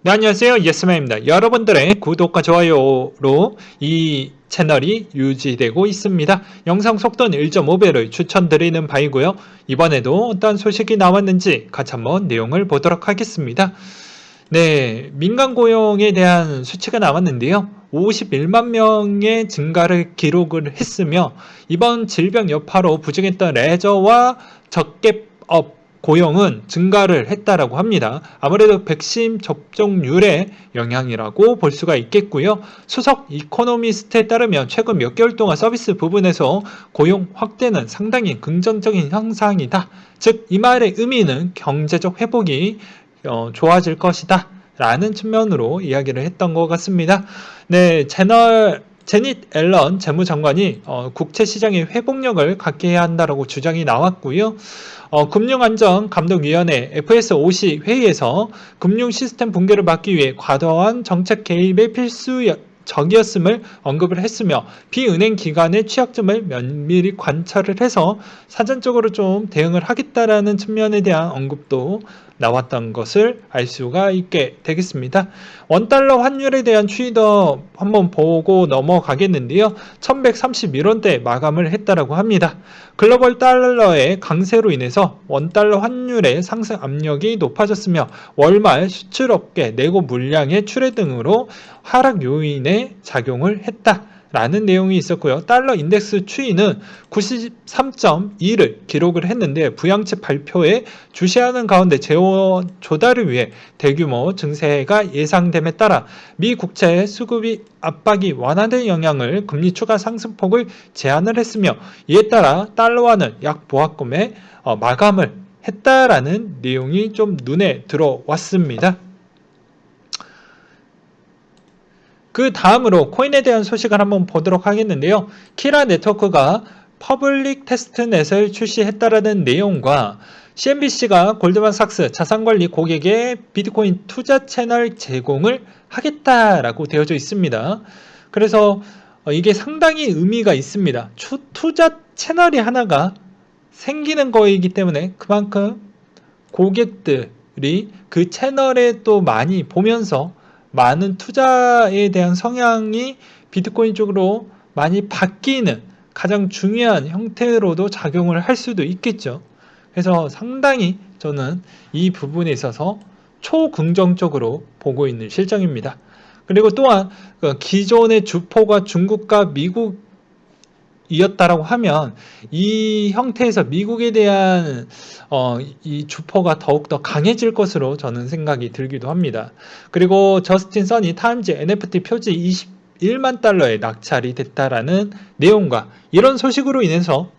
네, 안녕하세요. 예스맨입니다. 여러분들의 구독과 좋아요로 이 채널이 유지되고 있습니다. 영상 속도는 1.5배를 추천드리는 바이고요. 이번에도 어떤 소식이 나왔는지 같이 한번 내용을 보도록 하겠습니다. 네, 민간 고용에 대한 수치가 나왔는데요. 51만 명의 증가를 기록을 했으며 이번 질병 여파로 부진했던 레저와 적객업 고용은 증가를 했다라고 합니다. 아무래도 백신 접종률의 영향이라고 볼 수가 있겠고요. 수석 이코노미스트에 따르면 최근 몇 개월 동안 서비스 부분에서 고용 확대는 상당히 긍정적인 현상이다. 즉, 이 말의 의미는 경제적 회복이 좋아질 것이다 라는 측면으로 이야기를 했던 것 같습니다. 네, 제닛 앨런 재무장관이 국채시장의 회복력을 갖게 해야 한다고 주장이 나왔고요. 금융안전감독위원회 FSOC 회의에서 금융 시스템 붕괴를 막기 위해 과도한 정책 개입의 필수적이었음을 언급을 했으며 비은행 기관의 취약점을 면밀히 관찰을 해서 사전적으로 좀 대응을 하겠다라는 측면에 대한 언급도 나왔던 것을 알 수가 있게 되겠습니다. 원달러 환율에 대한 추이도 한번 보고 넘어가겠는데요. 1131원대 마감을 했다라고 합니다. 글로벌 달러의 강세로 인해서 원달러 환율의 상승 압력이 높아졌으며 월말 수출업계 내고 물량의 출해 등으로 하락 요인에 작용을 했다. 라는 내용이 있었고요. 달러 인덱스 추이는 93.2를 기록을 했는데 부양책 발표에 주시하는 가운데 재원 조달을 위해 대규모 증세가 예상됨에 따라 미 국채 수급이 압박이 완화된 영향을 금리 추가 상승폭을 제한을 했으며 이에 따라 달러화는 약 보합금에 마감을 했다라는 내용이 좀 눈에 들어왔습니다. 그 다음으로 코인에 대한 소식을 한번 보도록 하겠는데요. 키라 네트워크가 퍼블릭 테스트넷을 출시했다라는 내용과 CNBC가 골드만삭스 자산관리 고객의 비트코인 투자 채널 제공을 하겠다라고 되어져 있습니다. 그래서 이게 상당히 의미가 있습니다. 투자 채널이 하나가 생기는 거이기 때문에 그만큼 고객들이 그 채널에 또 많이 보면서 많은 투자에 대한 성향이 비트코인 쪽으로 많이 바뀌는 가장 중요한 형태로도 작용을 할 수도 있겠죠. 그래서 상당히 저는 이 부분에 있어서 초긍정적으로 보고 있는 실정입니다. 그리고 또한 기존의 주포가 중국과 미국이었다라고 하면 이 형태에서 미국에 대한 이 주포가 더욱더 강해질 것으로 저는 생각이 들기도 합니다. 그리고 저스틴 선이 타임즈 NFT 표지 21만 달러에 낙찰이 됐다라는 내용과 이런 소식으로 인해서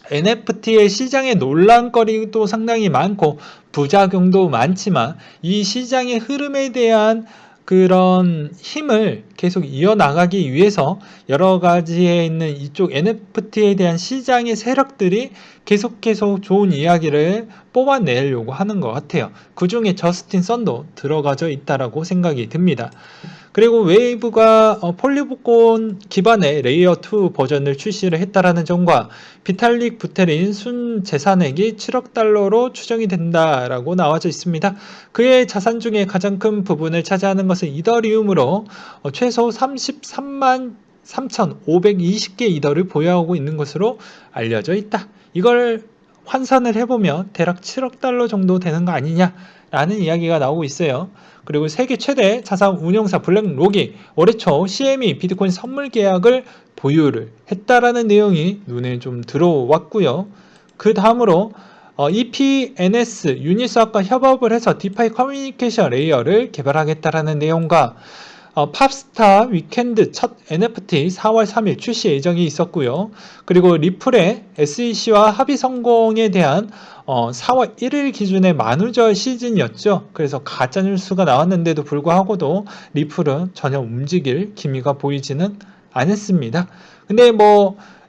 NFT의 시장의 논란거리도 상당히 많고 부작용도 많지만 이 시장의 흐름에 대한 그런 힘을 계속 이어나가기 위해서 여러 가지에 있는 이쪽 NFT에 대한 시장의 세력들이 계속 좋은 이야기를 뽑아내려고 하는 것 같아요. 그 중에 저스틴 선도 들어가져 있다라고 생각이 듭니다. 그리고 웨이브가 폴리곤 기반의 레이어 2 버전을 출시를 했다라는 점과 비탈릭 부테린 순 자산액이 7억 달러로 추정이 된다라고 나와져 있습니다. 그의 자산 중에 가장 큰 부분을 차지하는 것은 이더리움으로 최소 33만 3,520개 이더를 보유하고 있는 것으로 알려져 있다. 이걸 환산을 해보면 대략 7억 달러 정도 되는 거 아니냐라는 이야기가 나오고 있어요. 그리고 세계 최대 자산 운용사 블랙록이 올해 초 CME 비트코인 선물 계약을 보유를 했다라는 내용이 눈에 좀 들어왔고요. 그 다음으로 EPNS 유니스와과 협업을 해서 디파이 커뮤니케이션 레이어를 개발하겠다라는 내용과 팝스타 위켄드 첫 NFT 4월 3일 출시 예정이 있었고요. 그리고 리플의 SEC와 합의 성공에 대한 4월 1일 기준의 만우절 시즌이었죠. 그래서 가짜뉴스가 나왔는데도 불구하고도 리플은 전혀 움직일 기미가 보이지는 않았습니다. 근데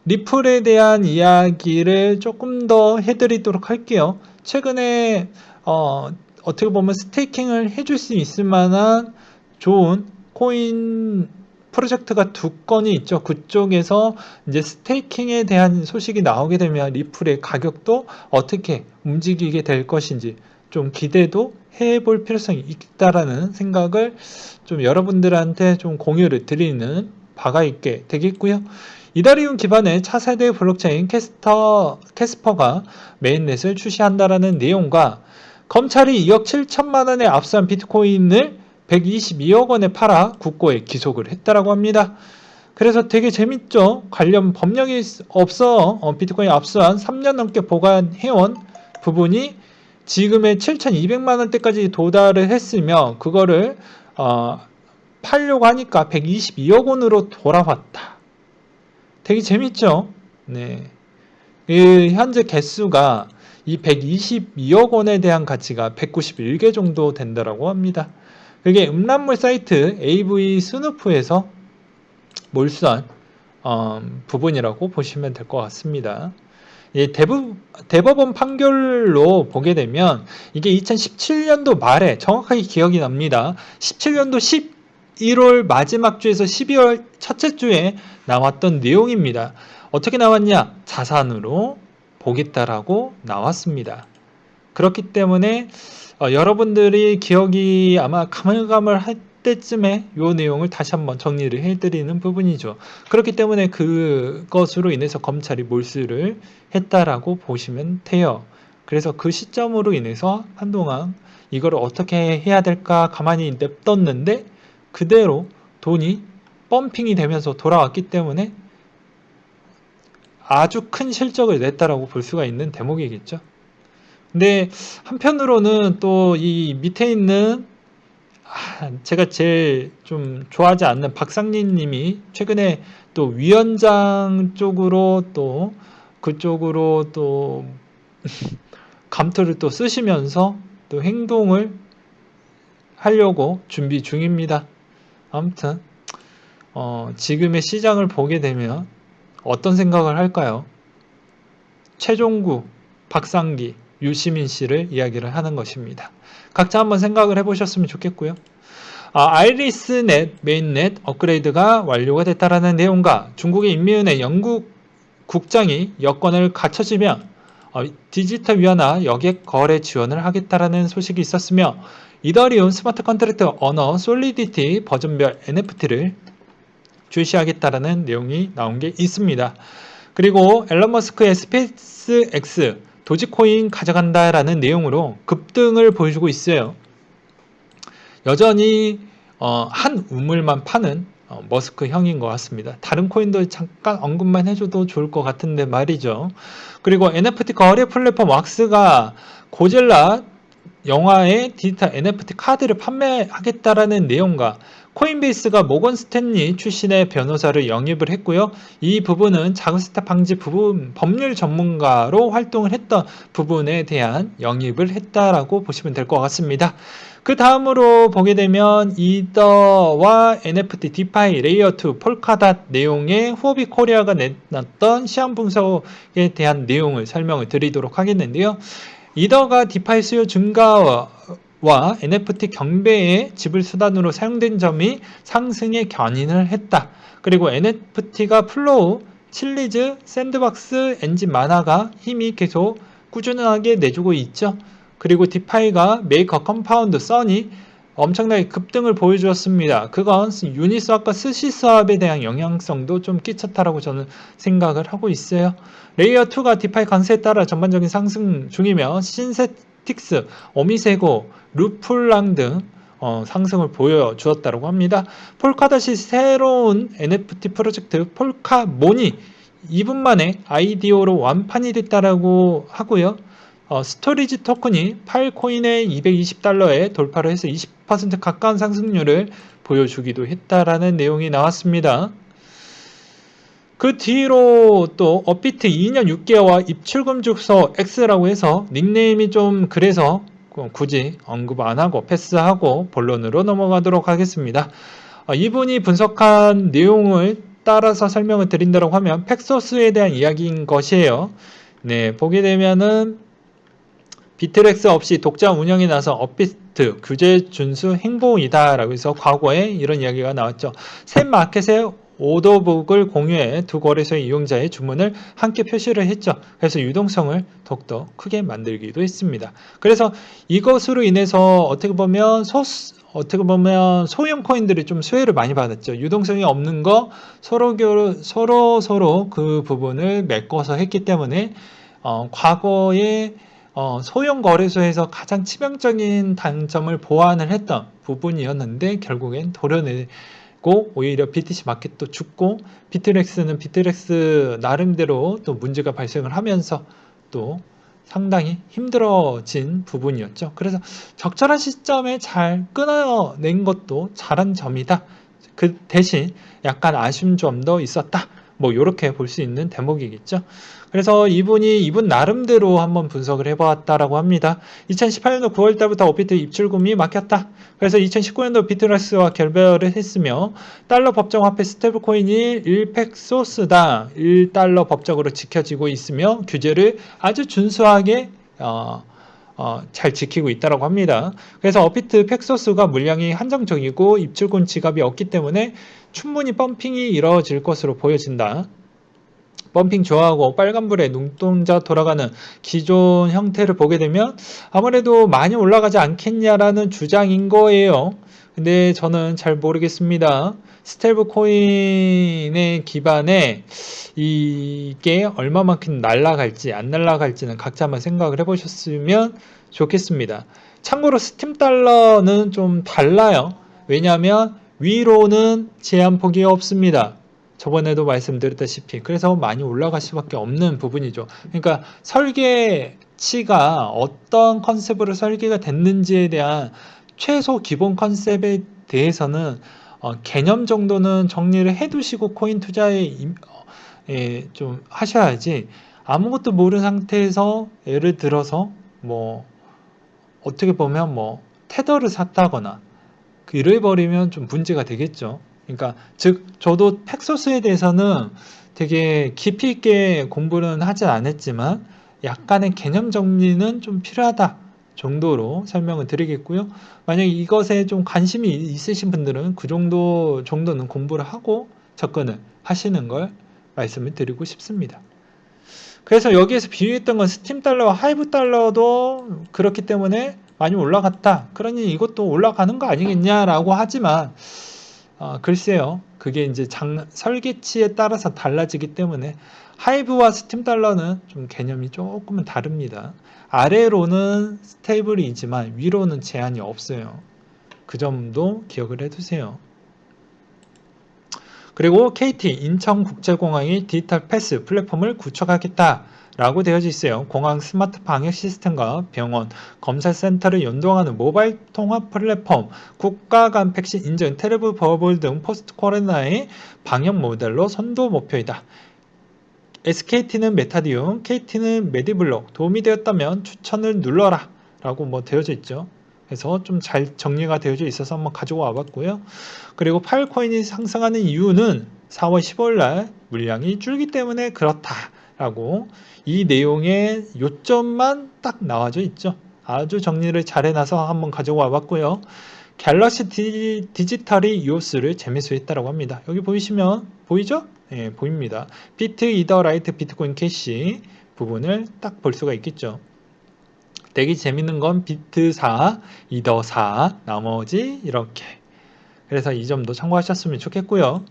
리플에 대한 이야기를 조금 더 해드리도록 할게요. 최근에 어떻게 보면 스테이킹을 해줄 수 있을 만한 좋은 코인 프로젝트가 두 건이 있죠. 그쪽에서 이제 스테이킹에 대한 소식이 나오게 되면 리플의 가격도 어떻게 움직이게 될 것인지 좀 기대도 해볼 필요성이 있다라는 생각을 좀 여러분들한테 좀 공유를 드리는 바가 있게 되겠고요. 이더리움 기반의 차세대 블록체인 캐스퍼가 메인넷을 출시한다라는 내용과 검찰이 2억 7천만 원에 압수한 비트코인을 122억 원에 팔아 국고에 기속을 했다라고 합니다. 그래서 되게 재밌죠. 관련 법령이 없어 비트코인 압수한 3년 넘게 보관해온 부분이 지금의 7,200만 원대까지 도달을 했으며 그거를 팔려고 하니까 122억 원으로 돌아왔다. 되게 재밌죠. 네. 현재 개수가 이 122억 원에 대한 가치가 191개 정도 된다라고 합니다. 그게 음란물 사이트 AV 스누프에서 몰수한 부분이라고 보시면 될 것 같습니다. 대법원 판결로 보게 되면 이게 2017년도 말에 정확하게 기억이 납니다. 17년도 11월 마지막 주에서 12월 첫째 주에 나왔던 내용입니다. 어떻게 나왔냐? 자산으로 보겠다라고 나왔습니다. 그렇기 때문에 여러분들이 기억이 아마 가물가물할 때쯤에 이 내용을 다시 한번 정리를 해드리는 부분이죠. 그렇기 때문에 그것으로 인해서 검찰이 몰수를 했다라고 보시면 돼요. 그래서 그 시점으로 인해서 한동안 이걸 어떻게 해야 될까 가만히 냅뒀는데 그대로 돈이 펌핑이 되면서 돌아왔기 때문에 아주 큰 실적을 냈다라고 볼 수가 있는 대목이겠죠. 근데 한편으로는 또 이 밑에 있는 제가 제일 좀 좋아하지 않는 박상린 님이 최근에 또 위원장 쪽으로 또 그쪽으로 또 감투를 또 쓰시면서 또 행동을 하려고 준비 중입니다. 아무튼 지금의 시장을 보게 되면 어떤 생각을 할까요? 최종구, 박상기, 유시민 씨를 이야기를 하는 것입니다. 각자 한번 생각을 해보셨으면 좋겠고요. 아이리스넷 메인넷 업그레이드가 완료가 됐다라는 내용과 중국의 인민은행 영국 국장이 여건을 갖춰지면 디지털 위안화 여객 거래 지원을 하겠다라는 소식이 있었으며 이더리움 스마트 컨트랙트 언어 솔리디티 버전별 NFT를 출시하겠다라는 내용이 나온 게 있습니다. 그리고 앨런 머스크의 스페이스 X 도지코인 가져간다라는 내용으로 급등을 보여주고 있어요. 여전히 한 우물만 파는 머스크 형인 것 같습니다. 다른 코인도 잠깐 언급만 해줘도 좋을 것 같은데 말이죠. 그리고 NFT 거래 플랫폼 왁스가 고젤라 영화의 디지털 NFT 카드를 판매하겠다라는 내용과 코인베이스가 모건 스탠리 출신의 변호사를 영입을 했고요. 이 부분은 자금세탁 방지 부분 법률 전문가로 활동을 했던 부분에 대한 영입을 했다라고 보시면 될 것 같습니다. 그 다음으로 보게 되면 이더와 NFT, 디파이, 레이어2, 폴카닷 내용의 후오비 코리아가 내놨던 시황 분석에 대한 내용을 설명을 드리도록 하겠는데요. 이더가 디파이 수요 증가와 NFT 경배의 지불 수단으로 사용된 점이 상승에 견인을 했다. 그리고 NFT가 플로우, 칠리즈, 샌드박스, 엔진 만화가 힘이 계속 꾸준하게 내주고 있죠. 그리고 디파이가 메이커, 컴파운드, 써니 엄청나게 급등을 보여주었습니다. 그건 유니스왑과 스시스왑에 대한 영향성도 좀 끼쳤다라고 저는 생각을 하고 있어요. 레이어2가 디파이 강세에 따라 전반적인 상승 중이며 신세틱스, 어미세고, 루플랑 등 상승을 보여주었다고 합니다. 폴카닷이 새로운 NFT 프로젝트 폴카몬이 2분 만에 IDO로 완판이 됐다라고 하고요. 스토리지 토큰이 파일코인의 220달러에 돌파를 해서 20% 가까운 상승률을 보여주기도 했다라는 내용이 나왔습니다. 그 뒤로 또 업비트 2년 6개월 입출금 주소 X라고 해서 닉네임이 좀 그래서 굳이 언급 안 하고 패스하고 본론으로 넘어가도록 하겠습니다. 이분이 분석한 내용을 따라서 설명을 드린다고 하면 팩소스에 대한 이야기인 것이에요. 네, 보게 되면은 비트렉스 없이 독자 운영에 나서 업비트 규제 준수 행보이다 라고 해서 과거에 이런 이야기가 나왔죠. 새 마켓에 오더북을 공유해 두 거래소의 이용자의 주문을 함께 표시를 했죠. 그래서 유동성을 더욱더 크게 만들기도 했습니다. 그래서 이것으로 인해서 어떻게 보면 소형 코인들이 좀 수혜를 많이 받았죠. 유동성이 없는 거 서로 그 부분을 메꿔서 했기 때문에 과거에 소형 거래소에서 가장 치명적인 단점을 보완을 했던 부분이었는데 결국엔 도려내고 오히려 BTC 마켓도 죽고 비트렉스는 비트렉스 나름대로 또 문제가 발생을 하면서 또 상당히 힘들어진 부분이었죠. 그래서 적절한 시점에 잘 끊어낸 것도 잘한 점이다. 그 대신 약간 아쉬운 점도 있었다. 뭐 이렇게 볼 수 있는 대목이겠죠. 그래서 이분 나름대로 한번 분석을 해보았다라고 합니다. 2018년도 9월 달부터 오피트 입출금이 막혔다. 그래서 2019년도 비트렉스와 결별을 했으며 달러 법정 화폐 스테이블코인이 1팩소스당 1달러 법적으로 지켜지고 있으며 규제를 아주 준수하게 잘 지키고 있다고 합니다. 그래서 어피트 팩소스가 물량이 한정적이고 입출금 지갑이 없기 때문에 충분히 펌핑이 이루어질 것으로 보여진다. 펌핑 좋아하고 빨간불에 눈동자 돌아가는 기존 형태를 보게 되면 아무래도 많이 올라가지 않겠냐라는 주장인 거예요. 근데 저는 잘 모르겠습니다. 스테이블 코인의 기반에 이게 얼마만큼 날아갈지 안 날아갈지는 각자 한번 생각을 해보셨으면 좋겠습니다. 참고로 스팀 달러는 좀 달라요. 왜냐하면 위로는 제한폭이 없습니다. 저번에도 말씀드렸다시피 그래서 많이 올라갈 수밖에 없는 부분이죠. 그러니까 설계치가 어떤 컨셉으로 설계가 됐는지에 대한 최소 기본 컨셉에 대해서는 개념 정도는 정리를 해두시고 코인 투자에 좀 하셔야지 아무것도 모르는 상태에서 예를 들어서 뭐 어떻게 보면 뭐 테더를 샀다거나 이래버리면 좀 문제가 되겠죠. 그러니까 즉 저도 팩소스에 대해서는 되게 깊이 있게 공부는 하진 않았지만 약간의 개념 정리는 좀 필요하다 정도로 설명을 드리겠고요. 만약에 이것에 좀 관심이 있으신 분들은 그 정도는 공부를 하고 접근을 하시는 걸 말씀을 드리고 싶습니다. 그래서 여기에서 비유했던 건 스팀 달러와 하이브 달러도 그렇기 때문에 많이 올라갔다. 그러니 이것도 올라가는 거 아니겠냐라고 하지만 글쎄요. 그게 이제 설계치에 따라서 달라지기 때문에 하이브와 스팀 달러는 좀 개념이 조금은 다릅니다. 아래로는 스테이블이지만 위로는 제한이 없어요. 그 점도 기억을 해두세요. 그리고 KT 인천국제공항이 디지털 패스 플랫폼을 구축하겠다 라고 되어져 있어요. 공항 스마트 방역 시스템과 병원, 검사센터를 연동하는 모바일 통합 플랫폼, 국가 간 백신 인증, 트래블 버블 등 포스트 코로나의 방역 모델로 선도 목표이다. SKT는 메타디움, KT는 메디블록, 도움이 되었다면 추천을 눌러라 라고 뭐 되어져 있죠. 그래서 좀 잘 정리가 되어져 있어서 한번 가지고 와봤고요. 그리고 파일코인이 상승하는 이유는 4월 15일 날 물량이 줄기 때문에 그렇다라고 이 내용의 요점만 딱 나와져 있죠. 아주 정리를 잘 해놔서 한번 가지고 와봤고요. 갤럭시 디지털이 이오스를 재매수했다고 합니다. 여기 보이시면 보이죠? 네, 보입니다. 비트, 이더, 라이트, 비트코인 캐시 부분을 딱 볼 수가 있겠죠. 되게 재밌는 건 비트 4, 이더 4, 나머지 이렇게. 그래서 이 점도 참고하셨으면 좋겠고요.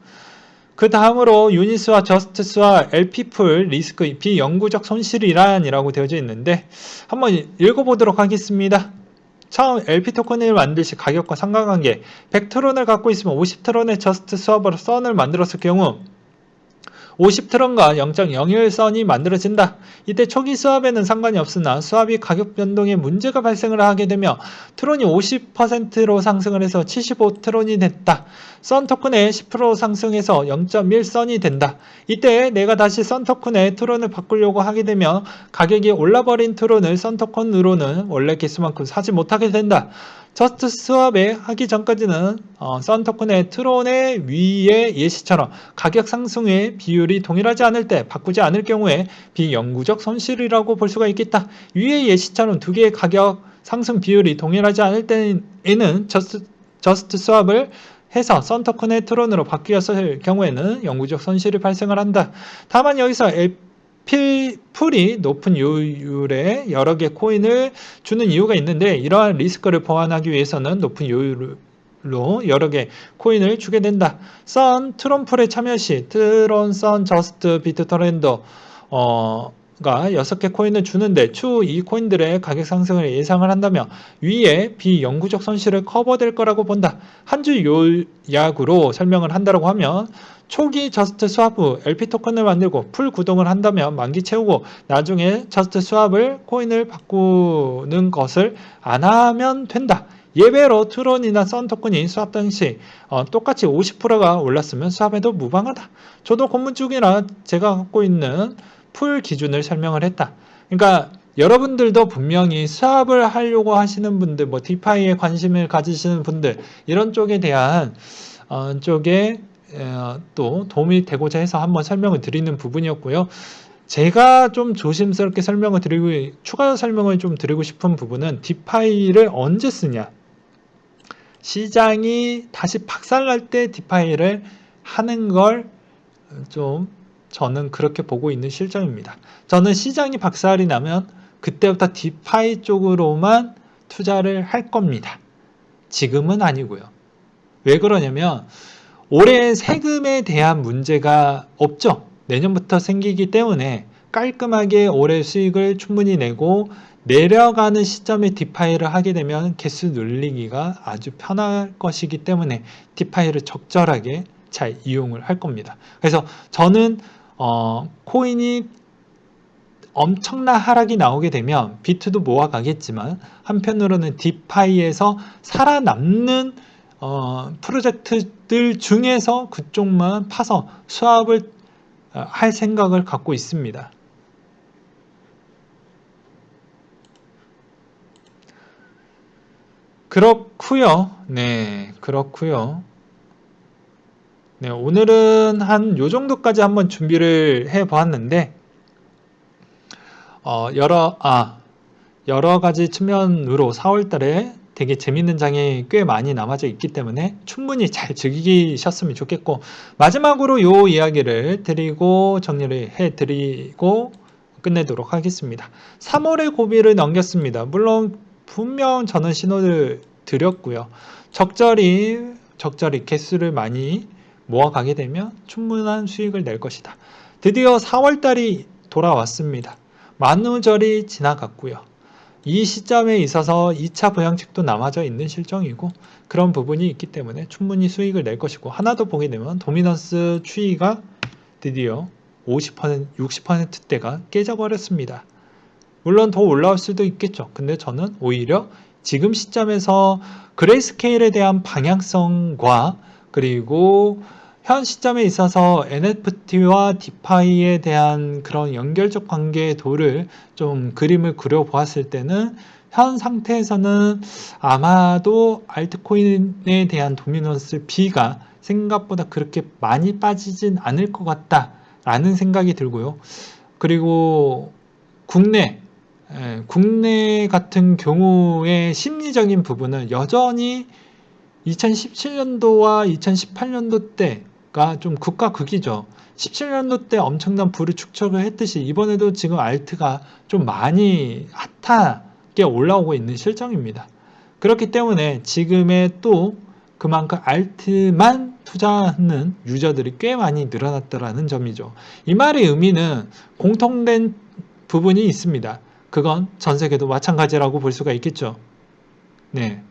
그 다음으로 유니스와 저스트스와 LP풀 리스크 비영구적 손실이란이라고 되어져 있는데 한번 읽어보도록 하겠습니다. 처음 LP 토큰을 만들 시 가격과 상관관계 100트론을 갖고 있으면 50트론의 저스트 수업으로 썬을 만들었을 경우 50트론과 0.01선이 만들어진다. 이때 초기 수압에는 상관이 없으나 수압이 가격 변동에 문제가 발생을 하게 되며 트론이 50%로 상승을 해서 75트론이 됐다. 선 토큰에 10% 상승해서 0.1선이 된다. 이때 내가 다시 선 토큰에 트론을 바꾸려고 하게 되면 가격이 올라버린 트론을 선 토큰으로는 원래 개수만큼 사지 못하게 된다. 저스트 스왑에 하기 전까지는 선 토큰의 트론의 위의 예시처럼 가격 상승의 비율이 동일하지 않을 때 바꾸지 않을 경우에 비영구적 손실이라고 볼 수가 있겠다. 위의 예시처럼 두 개의 가격 상승 비율이 동일하지 않을 때에는 저스트 스왑을 해서 썬 토큰의 트론으로 바뀌었을 경우에는 영구적 손실이 발생을 한다. 다만 여기서 풀이 높은 요율의 여러 개 코인을 주는 이유가 있는데, 이러한 리스크를 보완하기 위해서는 높은 요율로 여러 개 코인을 주게 된다. 썬 트론풀에 참여 시 트론, 썬, 저스트, 비트토렌더 가 6개 코인을 주는데 추후 이 코인들의 가격 상승을 예상을 한다면 위에 비영구적 손실을 커버될 거라고 본다. 한 줄 요약으로 설명을 한다고 하면, 초기 저스트 스왑 후 LP 토큰을 만들고 풀 구동을 한다면 만기 채우고 나중에 저스트 스왑을 코인을 바꾸는 것을 안 하면 된다. 예외로 트론이나 썬 토큰이 스왑 당시 똑같이 50%가 올랐으면 스왑에도 무방하다. 저도 본문 중이라 제가 갖고 있는 풀 기준을 설명을 했다. 그러니까 여러분들도 분명히 스왑을 하려고 하시는 분들, 뭐 디파이에 관심을 가지시는 분들, 이런 쪽에 대한 쪽에 또 도움이 되고자 해서 한번 설명을 드리는 부분이었고요. 제가 좀 조심스럽게 설명을 드리고, 추가 설명을 좀 드리고 싶은 부분은 디파이를 언제 쓰냐. 시장이 다시 박살날 때 디파이를 하는 걸 좀 저는 그렇게 보고 있는 실정입니다. 저는 시장이 박살이 나면 그때부터 디파이 쪽으로만 투자를 할 겁니다. 지금은 아니고요. 왜 그러냐면 올해 세금에 대한 문제가 없죠. 내년부터 생기기 때문에 깔끔하게 올해 수익을 충분히 내고 내려가는 시점에 디파이를 하게 되면 개수 늘리기가 아주 편할 것이기 때문에 디파이를 적절하게 잘 이용을 할 겁니다. 그래서 저는 코인이 엄청난 하락이 나오게 되면 비트도 모아가겠지만 한편으로는 디파이에서 살아남는 프로젝트들 중에서 그쪽만 파서 수합을 할 생각을 갖고 있습니다. 그렇고요. 네, 그렇고요. 네, 오늘은 한 요 정도까지 한번 준비를 해 보았는데, 여러 가지 측면으로 4월 달에 되게 재밌는 장이 꽤 많이 남아져 있기 때문에 충분히 잘 즐기셨으면 좋겠고, 마지막으로 요 이야기를 드리고 정리를 해 드리고 끝내도록 하겠습니다. 3월의 고비를 넘겼습니다. 물론 분명 저는 신호를 드렸고요. 적절히 개수를 많이 모아가게 되면 충분한 수익을 낼 것이다. 드디어 4월달이 돌아왔습니다. 만우절이 지나갔고요. 이 시점에 있어서 2차 부양책도 남아져 있는 실정이고, 그런 부분이 있기 때문에 충분히 수익을 낼 것이고, 하나 더 보게 되면 도미넌스 추이가 드디어 50%, 60%대가 깨져버렸습니다. 물론 더 올라올 수도 있겠죠. 근데 저는 오히려 지금 시점에서 그레이스케일에 대한 방향성과 그리고 현 시점에 있어서 NFT와 디파이에 대한 그런 연결적 관계의 도를 좀 그림을 그려보았을 때는 현 상태에서는 아마도 알트코인에 대한 도미넌스 B가 생각보다 그렇게 많이 빠지진 않을 것 같다라는 생각이 들고요. 그리고 국내 같은 경우의 심리적인 부분은 여전히 2017년도와 2018년도 때가 좀 극과 극이죠. 17년도 때 엄청난 부를 축적을 했듯이 이번에도 지금 알트가 좀 많이 핫하게 올라오고 있는 실정입니다. 그렇기 때문에 지금의 또 그만큼 알트만 투자하는 유저들이 꽤 많이 늘어났다는 점이죠. 이 말의 의미는 공통된 부분이 있습니다. 그건 전 세계도 마찬가지라고 볼 수가 있겠죠. 네.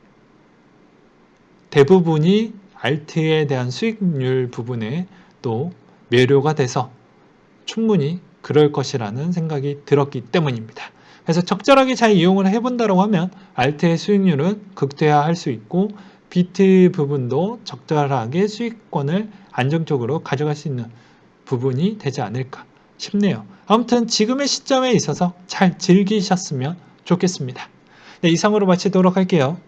대부분이 알트에 대한 수익률 부분에 또 매료가 돼서 충분히 그럴 것이라는 생각이 들었기 때문입니다. 그래서 적절하게 잘 이용을 해본다고 하면 알트의 수익률은 극대화할 수 있고 비트 부분도 적절하게 수익권을 안정적으로 가져갈 수 있는 부분이 되지 않을까 싶네요. 아무튼 지금의 시점에 있어서 잘 즐기셨으면 좋겠습니다. 네, 이상으로 마치도록 할게요.